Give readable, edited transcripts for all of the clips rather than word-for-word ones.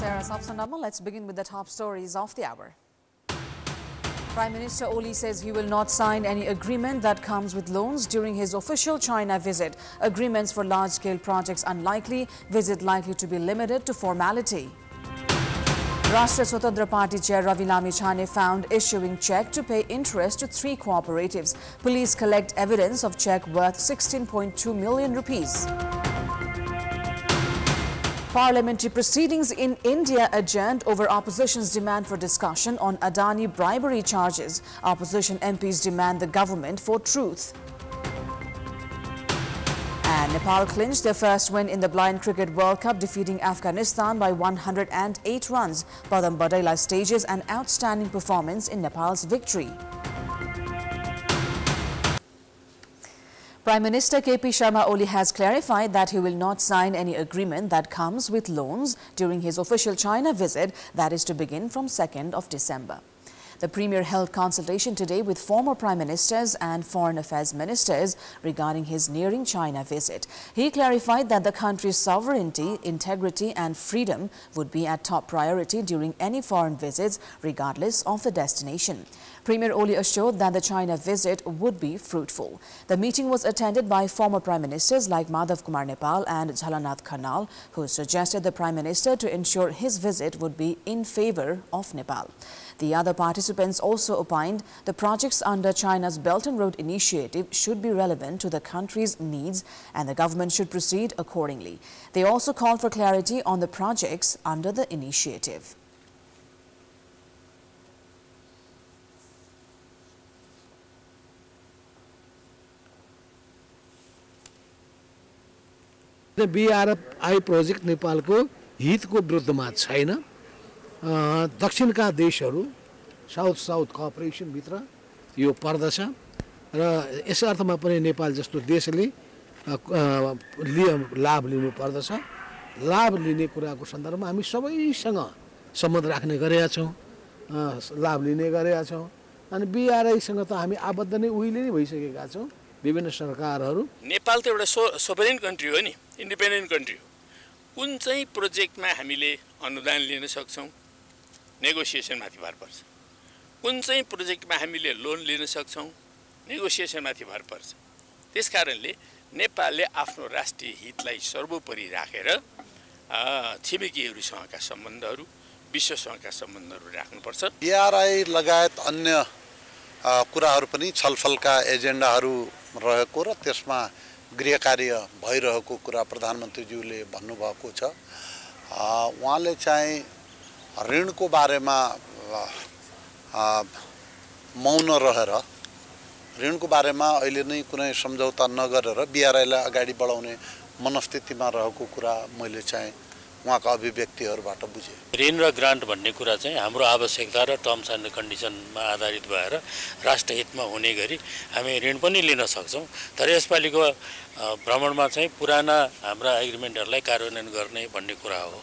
Let's begin with the top stories of the hour. Prime Minister Oli says he will not sign any agreement that comes with loans during his official China visit. Agreements for large-scale projects unlikely, visit likely to be limited to formality. Rashtriya Swatantra Party Chair Ravi Lamichhane found issuing cheque to pay interest to 3 cooperatives. Police collect evidence of cheque worth 16.2 million rupees. Parliamentary proceedings in India adjourned over opposition's demand for discussion on Adani bribery charges. Opposition MPs demand the government for truth. And Nepal clinched their first win in the Blind Cricket World Cup, defeating Afghanistan by 108 runs. Padam Badaila stages an outstanding performance in Nepal's victory. Prime Minister KP Sharma Oli has clarified that he will not sign any agreement that comes with loans during his official China visit that is to begin from 2nd of December. The Premier held consultation today with former Prime Ministers and Foreign Affairs Ministers regarding his nearing China visit. He clarified that the country's sovereignty, integrity and freedom would be at top priority during any foreign visits, regardless of the destination. Premier Oli assured that the China visit would be fruitful. The meeting was attended by former Prime Ministers like Madhav Kumar Nepal and Jhalanath Khanal, who suggested the Prime Minister to ensure his visit would be in favor of Nepal. The other participants also opined the projects under China's Belt and Road Initiative should be relevant to the country's needs and the government should proceed accordingly. They also called for clarity on the projects under the initiative. The BRI project Nepal को हित को विरुद्धमा छैन दक्षिणका देशहरू south cooperation भित्र यो पर्दछ र yes अर्थमा पनि नेपाल जस्तो देशले लाभ लिनु पर्दछ लाभ लिने कुराको सन्दर्भमा हामी सबैसँग सम्बन्ध राख्ने गरेका छौं लाभ लिने गरेका छौं अनि BRI सँग त हामी आबद्ध नै उहिले नै भइसकेका छौं विभिन्न सरकारहरू नेपाल त एउटा सोभरेन कन्ट्री हो नि इन्डिपेन्डेन्ट कन्ट्री हो कुन चाहिँ प्रोजेक्टमा हामीले अनुदान लिन सक्छौं नेगोसिएसन माथि भर पर्छ कुन चाहिँ प्रोजेक्टमा हामीले लोन लिन सक्छौं नेगोसिएसन माथि भर पर्छ त्यसकारणले नेपालले आफ्नो राष्ट्रिय हितलाई सर्वोपरि राखेर छिमेकीहरुसँगका सम्बन्धहरू विश्वसँगका सम्बन्धहरू राख्नुपर्छ BRI लगायत अन्य कुराहरू पनि छलफलका एजेन्डाहरू रहेको र त्यसमा गृह कार्य भइरहेको कुरा प्रधानमन्त्रीज्यूले भन्नुभएको छ उहाँले चाहिँ ऋणको बारेमा मौन रहेर ऋणको बारेमा अहिले नै कुनै सम्झौता नगरेर BRI लाई अगाडि बढाउने मनस्थितिमा रहेको कुरा मैले चाहिँ उहाँका अभिव्यक्तिहरुबाट बुझे ऋण र ग्रान्ट भन्ने कुरा चाहिँ हाम्रो आवश्यकता र टर्म्स एन्ड कन्डिसनमा आधारित भएर राष्ट्रहितमा हुने गरी हामी ऋण पनि लिन सक्छौं तर यसपालिको भ्रमणमा चाहिँ पुराना हाम्रा एग्रीमेन्टहरुलाई कार्यान्वयन गर्ने भन्ने कुरा हो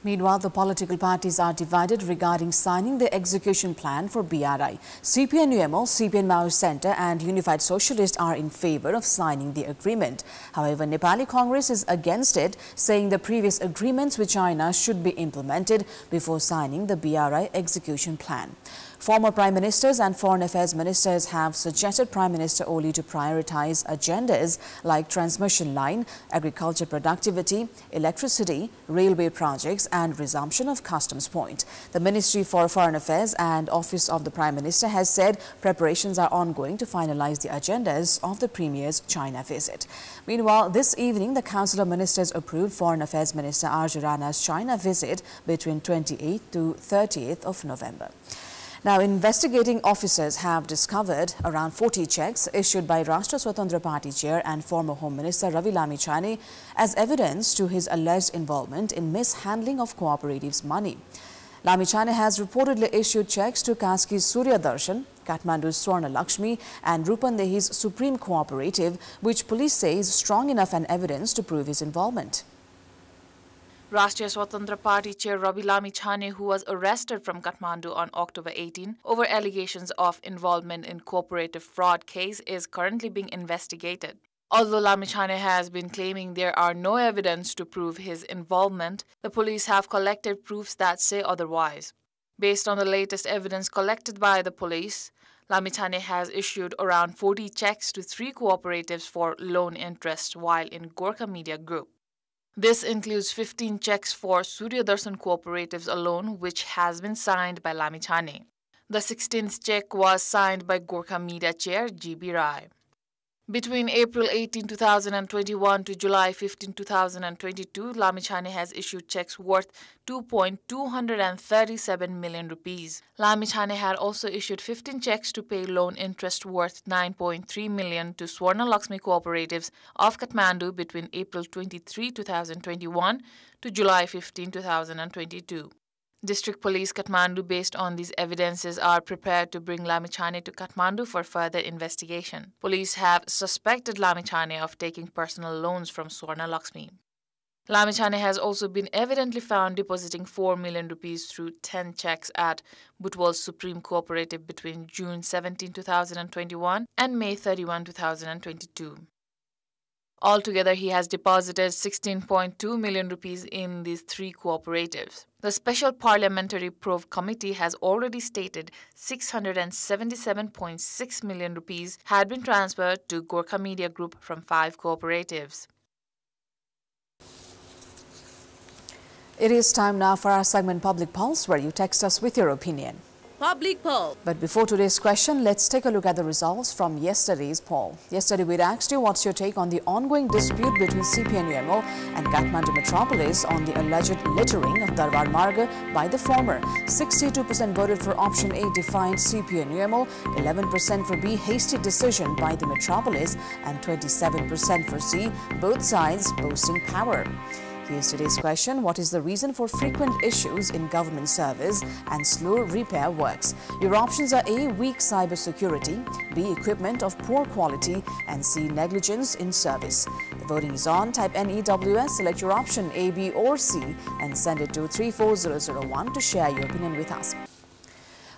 Meanwhile, the political parties are divided regarding signing the execution plan for BRI. CPN-UML, CPN Maoist Centre and Unified Socialists are in favour of signing the agreement. However, Nepali Congress is against it, saying the previous agreements with China should be implemented before signing the BRI execution plan. Former Prime Ministers and Foreign Affairs Ministers have suggested Prime Minister Oli to prioritise agendas like transmission line, agriculture productivity, electricity, railway projects and resumption of customs point. The Ministry for Foreign Affairs and Office of the Prime Minister has said preparations are ongoing to finalise the agendas of the Premier's China visit. Meanwhile, this evening, the Council of Ministers approved Foreign Affairs Minister R.J. Rana's China visit between 28th to 30th of November. Now, investigating officers have discovered around 40 cheques issued by Rashtriya Swatantra Party Chair and former Home Minister Ravi Lamichhane as evidence to his alleged involvement in mishandling of cooperatives' money. Lamichhane has reportedly issued cheques to Kaski's Surya Darshan, Kathmandu's Swarna Lakshmi and Rupandehi's Supreme Cooperative, which police say is strong enough an evidence to prove his involvement. Rashtriya Swatantra Party Chair Ravi Lamichhane, who was arrested from Kathmandu on October 18 over allegations of involvement in cooperative fraud case, is currently being investigated. Although Lamichhane has been claiming there are no evidence to prove his involvement, the police have collected proofs that say otherwise. Based on the latest evidence collected by the police, Lamichhane has issued around 40 checks to 3 cooperatives for loan interest while in Gorkha Media Group. This includes 15 checks for Surya Darshan cooperatives alone, which has been signed by Lamichhane. The 16th check was signed by Gorkha Media Chair G.B. Rai. Between April 18, 2021 to July 15, 2022, Lamichhane has issued checks worth 2.237 million rupees. Lamichhane had also issued 15 checks to pay loan interest worth 9.3 million to Swarna Lakshmi cooperatives of Kathmandu between April 23, 2021 to July 15, 2022. District Police Kathmandu, based on these evidences, are prepared to bring Lamichhane to Kathmandu for further investigation. Police have suspected Lamichhane of taking personal loans from Swarna Lakshmi. Lamichhane has also been evidently found depositing 4 million rupees through 10 checks at Butwal's Supreme Cooperative between June 17, 2021 and May 31, 2022. Altogether, he has deposited 16.2 million rupees in these 3 cooperatives. The Special Parliamentary Probe Committee has already stated 677.6 million rupees had been transferred to Gorkha Media Group from 5 cooperatives. It is time now for our segment Public Pulse, where you text us with your opinion. Public poll. But before today's question, let's take a look at the results from yesterday's poll. Yesterday, we asked you what's your take on the ongoing dispute between CPNUML and Kathmandu Metropolis on the alleged littering of Darbar Marga by the former. 62% voted for option A, defiant CPNUML, 11% for B, hasty decision by the Metropolis, and 27% for C, both sides boasting power. Here's today's question. What is the reason for frequent issues in government service and slow repair works? Your options are A, weak cybersecurity, B, equipment of poor quality, and C, negligence in service. The voting is on. Type NEWS, select your option A, B, or C, and send it to 34001 to share your opinion with us.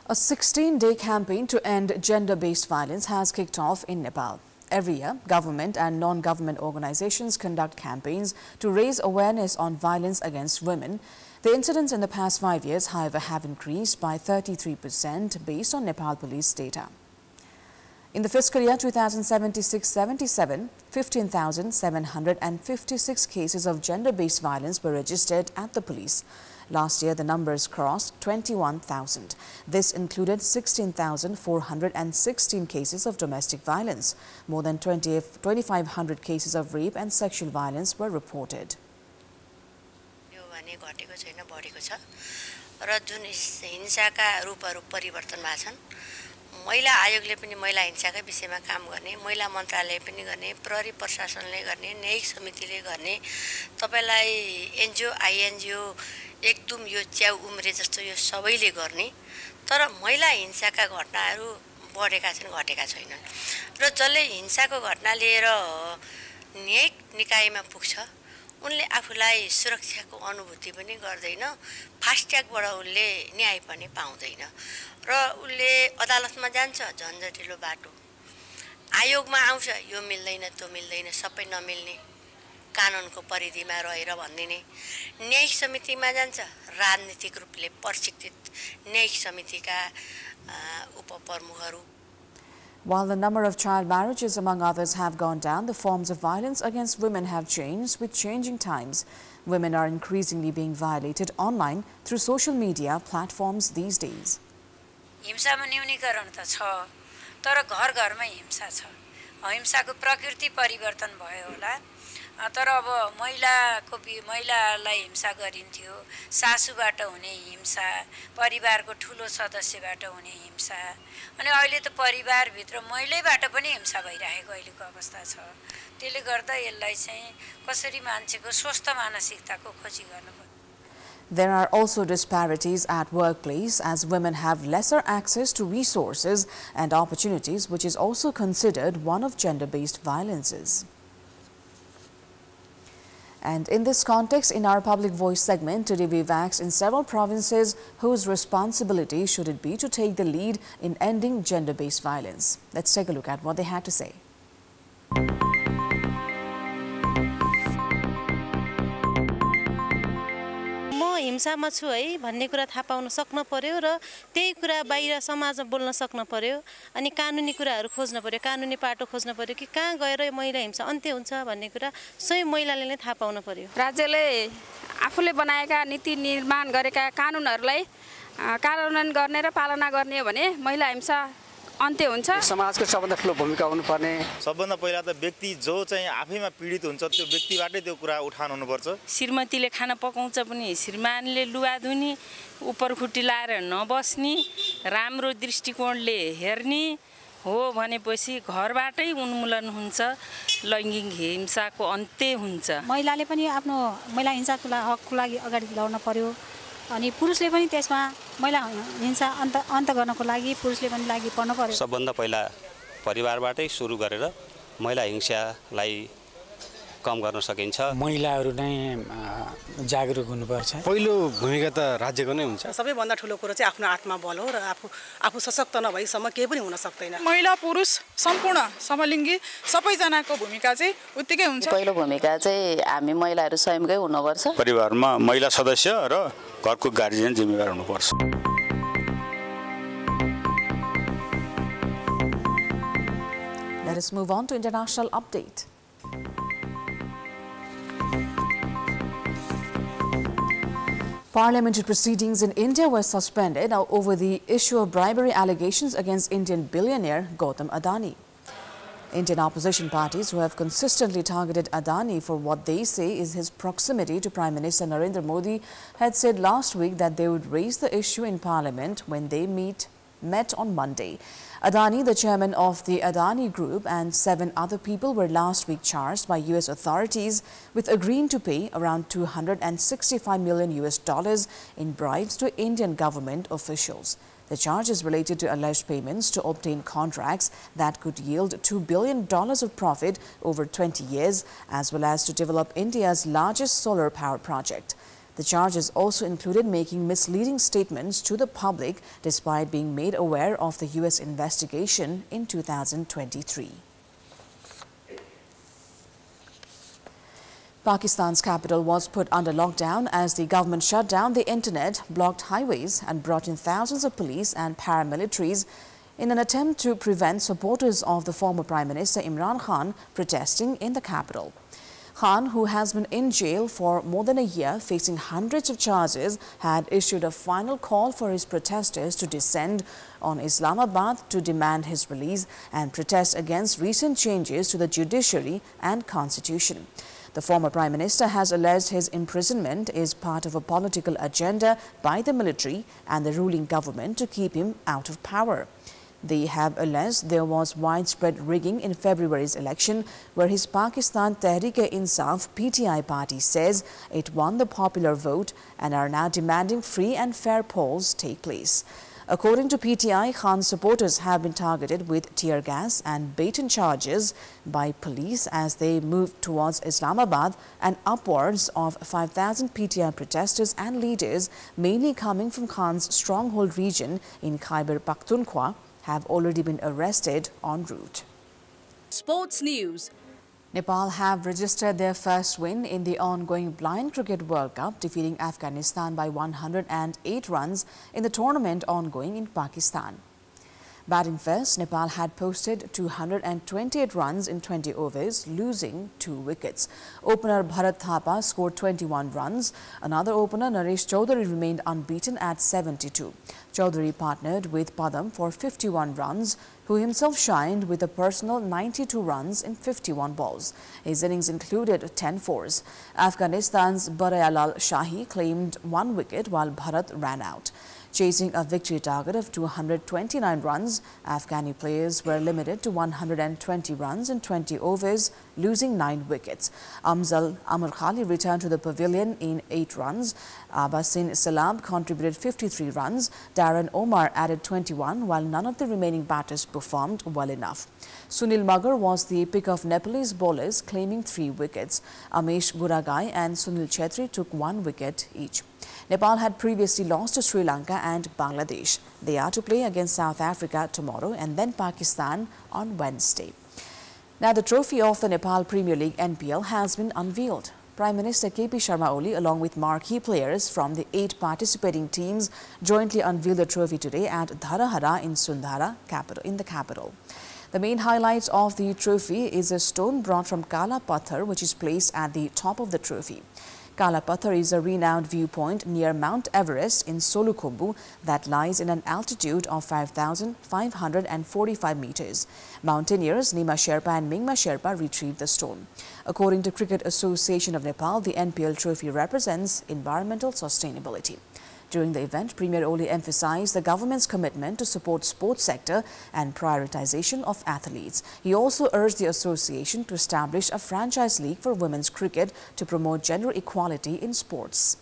A 16-day campaign to end gender-based violence has kicked off in Nepal. Every year, government and non-government organizations conduct campaigns to raise awareness on violence against women. The incidents in the past 5 years, however, have increased by 33% based on Nepal police data. In the fiscal year 2076-77, 15,756 cases of gender-based violence were registered at the police. Last year, the numbers crossed 21,000. This included 16,416 cases of domestic violence. More than 2,500 cases of rape and sexual violence were reported. महिला आयोगले पनि महिला हिंसाका विषयमा काम गर्ने, महिला मन्त्रालय पनि गर्ने, प्रहरी प्रशासनले गर्ने, न्यायिक समितिले गर्ने, तपाईलाई एनजिओ आईएनजिओ एकदम यो च्याउ उम्रे जस्तो यो सबैले गर्ने, तर महिला हिंसाका घटनाहरू बढेका छन्, घटेका छैनन्। र जसले हिंसाको घटना लिएर न्यायिक निकायमा पुग्छ, उनले आफूलाई सुरक्षाको अनुभूति पनि गर्दैन, फास्ट ट्र्याकबाट उनले न्याय पनि पाउँदैन र उनले अदालतमा जान्छ, झन्झटिलो बाटो, आयोगमा आउँछ, यो मिल्दैन त्यो मिल्दैन, सबै नमिल्ने, कानुनको परिधिमा रहेर भन्दिने, न्यायिक समितिमा जान्छ, राजनीतिक रूपले प्रशिक्षित न्यायिक समितिका उपप्रमुखहरू। While the number of child marriages, among others, have gone down, the forms of violence against women have changed with changing times. Women are increasingly being violated online through social media platforms these days. हिंसामा न्यूनीकरण त छ, तर घर घरमै हिंसा छ। हिंसाको प्रकृति परिवर्तन भयो होला, तर अब महिलालाई हिंसा गरिन्थ्यो, सासूबाट हुने हिंसा, परिवारको ठुलो सदस्यबाट हुने हिंसा, अनि अहिले त परिवारभित्र महिलैबाट पनि हिंसा भइरहेको अहिलेको अवस्था छ। त्यसले गर्दा यसलाई चाहिँ कसरी मान्छेको स्वस्थ मानसिकताको खोजी गर्नुपर्छ। There are also disparities at workplace as women have lesser access to resources and opportunities, which is also considered one of gender-based violences. And in this context, in our Public Voice segment, today we've asked in several provinces whose responsibility should it be to take the lead in ending gender-based violence. Let's take a look at what they had to say. हिंसामा छु है भन्ने कुरा थाहा pound सक्न पर्यो र त्यही कुरा बाहिर समाजमा बोल्न सक्न पर्यो अनि कानुनी कुराहरू खोज्न पर्यो कानुनी पाटो खोज्न पर्यो कि कहाँ गएर महिला हिंसा अन्त्य हुन्छ भन्ने कुरा स्वयं महिलाले नै थाहा पाउन पर्यो राज्यले आफूले बनाएका नीति निर्माण गरेका कानुनहरूलाई कार्यान्वयन गर्ने र पालना गर्ने हो भने महिला हिंसा अन्त्य हुन्छ समाजको सबभन्दा ठुलो भूमिका हुनुपर्ने सबभन्दा पहिला त व्यक्ति जो चाहिँ आफैमा पीडित हुन्छ त्यो व्यक्तिबाटै त्यो कुरा उठान हुनुपर्छ श्रीमतीले खाना पकाउँछ पनि श्रीमानले लुगा धुनी उपरखुट्टी लाएर नबस्ने राम्रो दृष्टिकोणले हेर्ने हो भनेपछि घरबाटै उन्मूलन हुन्छ लैङ्गिक हिंसाको अन्त्य हुन्छ महिलाले पनि आफ्नो महिला हिंसाको हकको लागि अगाडि लड्न पर्यो अनि पुरुषले पनि त्यसमा महिला हिंसा अन्त गर्नको लागि पुरुषले पनि लागि पर्न पर्यो सबभन्दा पहिला परिवारबाटै सुरु गरेर महिला हिंसालाई कम गर्न सकिन्छ महिलाहरू नै जागरुक हुनुपर्छ पहिलो भूमिका त राज्यको नै हुन्छ सबैभन्दा ठुलो कुरो चाहिँ आफ्नो आत्मा बल हो र आफू सशक्त नभएसम्म केही पनि हुन सक्दैन महिला पुरुष सम्पूर्ण समलिङ्गी सबैजनाको भूमिका चाहिँ उत्तिकै हुन्छ पहिलो भूमिका चाहिँ हामी महिलाहरू स्वयंकै हुनुपर्छ परिवारमा महिला सदस्य र घरको गार्जियन जिम्मेवार हुनुपर्छ Let us move on to international update. Parliamentary proceedings in India were suspended over the issue of bribery allegations against Indian billionaire Gautam Adani. Indian opposition parties who have consistently targeted Adani for what they say is his proximity to Prime Minister Narendra Modi had said last week that they would raise the issue in Parliament when they met on Monday. Adani, the chairman of the Adani Group, and 7 other people were last week charged by US authorities with agreeing to pay around $265 million in bribes to Indian government officials. The charge is related to alleged payments to obtain contracts that could yield $2 billion of profit over 20 years, as well as to develop India's largest solar power project. The charges also included making misleading statements to the public despite being made aware of the US investigation in 2023. Pakistan's capital was put under lockdown as the government shut down the internet, blocked highways and brought in thousands of police and paramilitaries in an attempt to prevent supporters of the former Prime Minister Imran Khan protesting in the capital. Khan, who has been in jail for more than a year, facing hundreds of charges, had issued a final call for his protesters to descend on Islamabad to demand his release and protest against recent changes to the judiciary and constitution. The former Prime Minister has alleged his imprisonment is part of a political agenda by the military and the ruling government to keep him out of power. They have alleged there was widespread rigging in February's election, where his Pakistan Tehreek-e-Insaf (PTI) party says it won the popular vote and are now demanding free and fair polls take place. According to PTI, Khan's supporters have been targeted with tear gas and baton charges by police as they moved towards Islamabad, and upwards of 5,000 PTI protesters and leaders, mainly coming from Khan's stronghold region in Khyber Pakhtunkhwa, have already been arrested en route. Sports news. Nepal have registered their first win in the ongoing Blind Cricket World Cup, defeating Afghanistan by 108 runs in the tournament ongoing in Pakistan. Batting first, Nepal had posted 228 runs in 20 overs, losing 2 wickets. Opener Bharat Thapa scored 21 runs. Another opener, Naresh Chaudhary, remained unbeaten at 72. Chaudhary partnered with Padam for 51 runs, who himself shined with a personal 92 runs in 51 balls. His innings included 10 fours. Afghanistan's Barayalal Shahi claimed 1 wicket while Bharat ran out. Chasing a victory target of 229 runs, Afghani players were limited to 120 runs in 20 overs, losing 9 wickets. Amzal Amar Khali returned to the pavilion in 8 runs. Abbasin Salab contributed 53 runs. Darren Omar added 21, while none of the remaining batters performed well enough. Sunil Magar was the pick of Nepalese bowlers, claiming 3 wickets. Amesh Guragai and Sunil Chetri took 1 wicket each. Nepal had previously lost to Sri Lanka and Bangladesh. They are to play against South Africa tomorrow and then Pakistan on Wednesday. Now, the trophy of the Nepal Premier League NPL has been unveiled. Prime Minister KP Sharma Oli, along with marquee players from the 8 participating teams, jointly unveiled the trophy today at Dharahara in Sundara, in the capital. The main highlight of the trophy is a stone brought from Kala Pathar, which is placed at the top of the trophy. Kala Pathar is a renowned viewpoint near Mount Everest in Solukhumbu that lies in an altitude of 5,545 meters. Mountaineers Nima Sherpa and Mingma Sherpa retrieved the stone. According to Cricket Association of Nepal, the NPL trophy represents environmental sustainability. During the event, Premier Oli emphasized the government's commitment to support sports sector and prioritization of athletes. He also urged the association to establish a franchise league for women's cricket to promote gender equality in sports.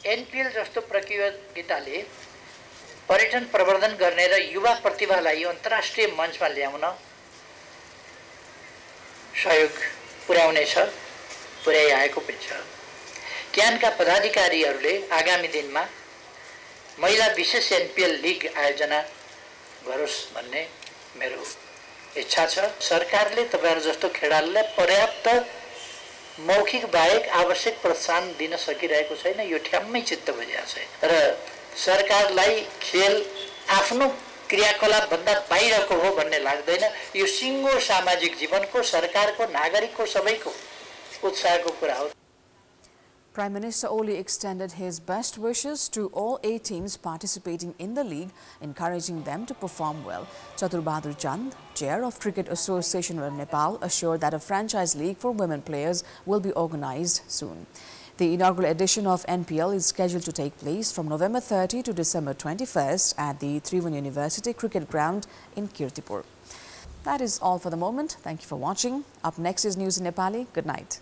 NPL जस्तो प्रतियोगिताले पर्यटन प्रवर्धन गर्ने र युवा प्रतिभालाई अन्तर्राष्ट्रिय मञ्चमा ल्याउन सहयोग पुर्याउनेछ, पुर्याइआएको पनि छ। क्यानका पदाधिकारीहरूले आगामी दिनमा महिला विशेष NPL लिग आयोजना गरोस् भन्ने मेरो इच्छा छ। सरकारले तपाईहरु जस्तो खेलाडीलाई पर्याप्त मौखिक बाहेक आवश्यक प्रोत्साहन दिन सकिरहेको छैन, यो ठ्याम्मै चित्त बुझिएको छ र सरकारलाई खेल आफ्नो क्रियाकलाप भन्दा बाहिरको हो भन्ने लाग्दैन। यो सिङ्गो सामाजिक जीवनको, सरकारको, नागरिकको सबैको उत्साहको कुरा हो। Prime Minister Oli extended his best wishes to all 8 teams participating in the league, encouraging them to perform well. Chatur Bahadur Chand, Chair of Cricket Association of Nepal, assured that a franchise league for women players will be organized soon. The inaugural edition of NPL is scheduled to take place from November 30 to December 21st at the Tribhuvan University Cricket Ground in Kantipur. That is all for the moment. Thank you for watching. Up next is news in Nepali. Good night.